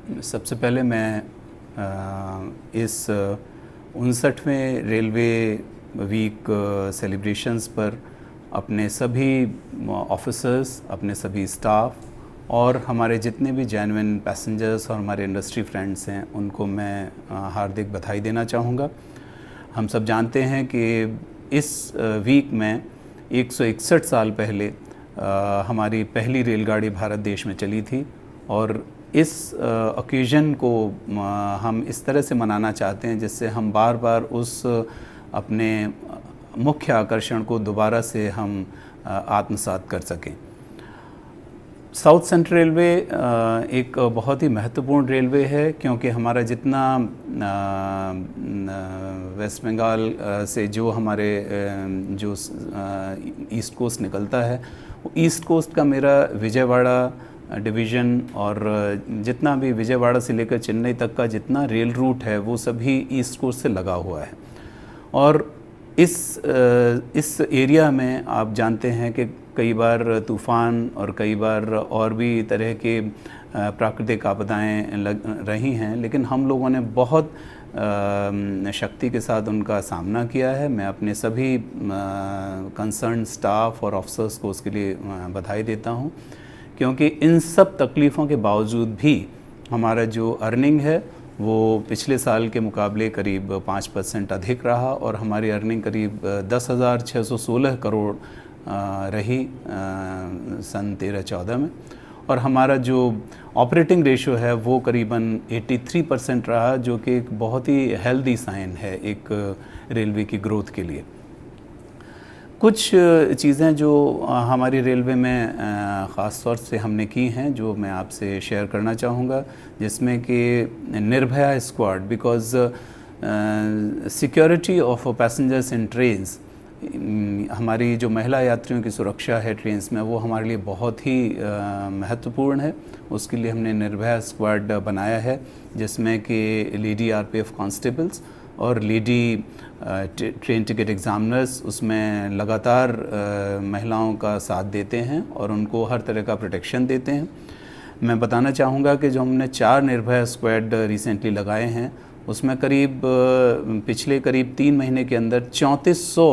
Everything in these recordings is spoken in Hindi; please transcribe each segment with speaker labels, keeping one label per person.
Speaker 1: सबसे पहले मैं इस 59वें रेलवे वीक सेलिब्रेशंस पर अपने सभी ऑफिसर्स, अपने सभी स्टाफ और हमारे जितने भी जेन्युइन पैसेंजर्स और हमारे इंडस्ट्री फ्रेंड्स हैं उनको मैं हार्दिक बधाई देना चाहूँगा। हम सब जानते हैं कि इस वीक में 161 साल पहले हमारी पहली रेलगाड़ी भारत देश में चली थी और इस ओकेज़न को हम इस तरह से मनाना चाहते हैं जिससे हम बार बार उस अपने मुख्य आकर्षण को दोबारा से हम आत्मसात कर सकें। साउथ सेंट्रल रेलवे एक बहुत ही महत्वपूर्ण रेलवे है क्योंकि हमारा जितना वेस्ट बंगाल से जो हमारे जो ईस्ट कोस्ट निकलता है, वो ईस्ट कोस्ट का मेरा विजयवाड़ा डिवीज़न और जितना भी विजयवाड़ा से लेकर चेन्नई तक का जितना रेल रूट है वो सभी ईस्ट कोस्ट से लगा हुआ है। और इस एरिया में आप जानते हैं कि कई बार तूफ़ान और कई बार और भी तरह के प्राकृतिक आपदाएं रही हैं, लेकिन हम लोगों ने बहुत शक्ति के साथ उनका सामना किया है। मैं अपने सभी कंसर्न स्टाफ और ऑफिसर्स को उसके लिए बधाई देता हूं, क्योंकि इन सब तकलीफ़ों के बावजूद भी हमारा जो अर्निंग है वो पिछले साल के मुकाबले करीब 5% अधिक रहा और हमारी अर्निंग करीब 10,616 करोड़ रही सन 13-14 में। और हमारा जो ऑपरेटिंग रेशो है वो करीबन 83% रहा, जो कि एक बहुत ही हेल्दी साइन है एक रेलवे की ग्रोथ के लिए। कुछ चीज़ें जो हमारी रेलवे में ख़ास तौर से हमने की हैं जो मैं आपसे शेयर करना चाहूँगा, जिसमें कि Nirbhaya squad, because security of passengers in trains, हमारी जो महिला यात्रियों की सुरक्षा है ट्रेन्स में वो हमारे लिए बहुत ही महत्वपूर्ण है। उसके लिए हमने निर्भया स्क्वाड बनाया है, जिसमें कि लेडी आरपीएफ कांस्टेबल्स और लेडी ट्रेन टिकट एग्ज़ामिनर्स उसमें लगातार महिलाओं का साथ देते हैं और उनको हर तरह का प्रोटेक्शन देते हैं। मैं बताना चाहूँगा कि जो हमने 4 निर्भया स्क्वाड रिसेंटली लगाए हैं उसमें पिछले करीब 3 महीने के अंदर 3400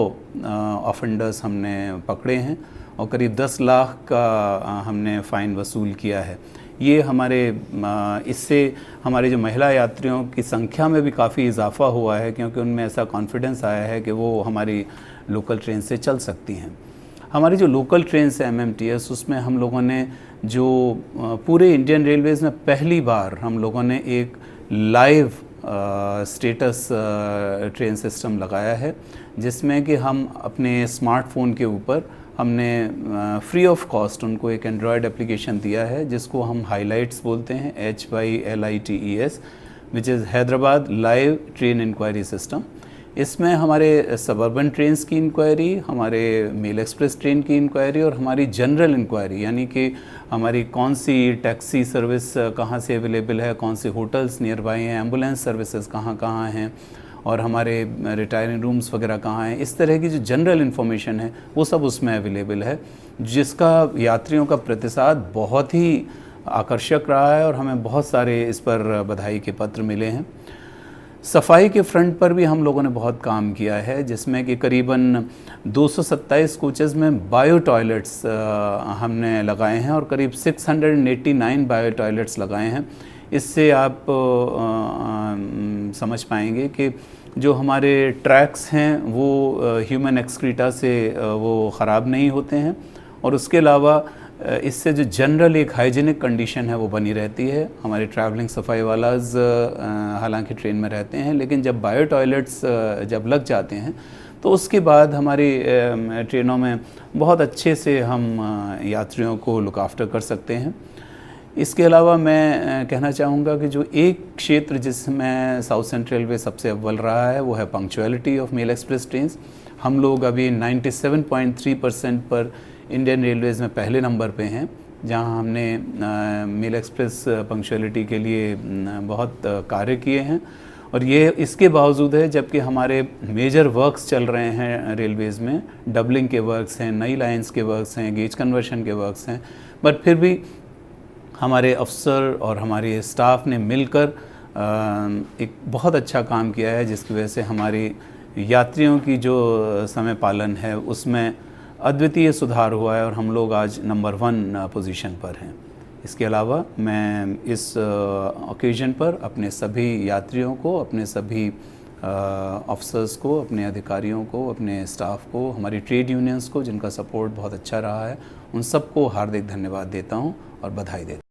Speaker 1: ऑफेंडर्स हमने पकड़े हैं और करीब 10 लाख का हमने फ़ाइन वसूल किया है। ये इससे हमारे जो महिला यात्रियों की संख्या में भी काफ़ी इजाफा हुआ है, क्योंकि उनमें ऐसा कॉन्फिडेंस आया है कि वो हमारी लोकल ट्रेन से चल सकती हैं। हमारी जो लोकल ट्रेन है MMTS, उसमें हम लोगों ने जो पूरे इंडियन रेलवेज़ में पहली बार हम लोगों ने एक लाइव स्टेटस ट्रेन सिस्टम लगाया है, जिसमें कि हम अपने स्मार्टफोन के ऊपर हमने फ्री ऑफ कॉस्ट उनको एक एंड्रॉयड एप्लीकेशन दिया है जिसको हम हाइलाइट्स बोलते हैं, HYLITES, which is Hyderabad live train inquiry system. इसमें हमारे सबर्बन ट्रेन्स की इंक्वायरी, हमारे मेल एक्सप्रेस ट्रेन की इंक्वायरी और हमारी जनरल इंक्वायरी, यानी कि हमारी कौन सी टैक्सी सर्विस कहाँ से अवेलेबल है, कौन से होटल्स नियर बाई हैं, एम्बुलेंस सर्विसेज कहाँ कहाँ हैं और हमारे रिटायरिंग रूम्स वगैरह कहाँ हैं, इस तरह की जो जनरल इन्फॉर्मेशन है वो सब उसमें अवेलेबल है, जिसका यात्रियों का प्रतिसाद बहुत ही आकर्षक रहा है और हमें बहुत सारे इस पर बधाई के पत्र मिले हैं। सफाई के फ्रंट पर भी हम लोगों ने बहुत काम किया है, जिसमें कि करीबन 227 कोचेज़ में बायो टॉयलेट्स हमने लगाए हैं और करीब 689 बायो टॉयलेट्स लगाए हैं। इससे आप समझ पाएंगे कि जो हमारे ट्रैक्स हैं वो ह्यूमन एक्सक्रीटा से वो ख़राब नहीं होते हैं और उसके अलावा इससे जो जनरल एक हाइजीनिक कंडीशन है वो बनी रहती है। हमारे ट्रैवलिंग सफाई वालाज हालांकि ट्रेन में रहते हैं, लेकिन जब बायो टॉयलेट्स जब लग जाते हैं तो उसके बाद हमारी ट्रेनों में बहुत अच्छे से हम यात्रियों को लुक आफ्टर कर सकते हैं। इसके अलावा मैं कहना चाहूँगा कि जो एक क्षेत्र जिसमें साउथ सेंट्रल रेलवे सबसे अव्वल रहा है वो है punctuality of male express trains. हम लोग अभी 97.3% पर इंडियन रेलवेज़ में पहले नंबर पे हैं, जहां हमने मेल एक्सप्रेस पंक्चुअलिटी के लिए बहुत कार्य किए हैं और ये इसके बावजूद है जबकि हमारे मेजर वर्क्स चल रहे हैं रेलवेज़ में, डबलिंग के वर्क्स हैं, नई लाइंस के वर्क्स हैं, गेज कन्वर्शन के वर्क्स हैं, बट फिर भी हमारे अफसर और हमारे स्टाफ ने मिलकर एक बहुत अच्छा काम किया है, जिसकी वजह से हमारी यात्रियों की जो समय पालन है उसमें अद्वितीय सुधार हुआ है और हम लोग आज नंबर 1 पोजीशन पर हैं। इसके अलावा मैं इस ओकेजन पर अपने सभी यात्रियों को, अपने सभी ऑफिसर्स को, अपने अधिकारियों को, अपने स्टाफ को, हमारी ट्रेड यूनियंस को जिनका सपोर्ट बहुत अच्छा रहा है, उन सबको हार्दिक धन्यवाद देता हूं और बधाई देता हूं।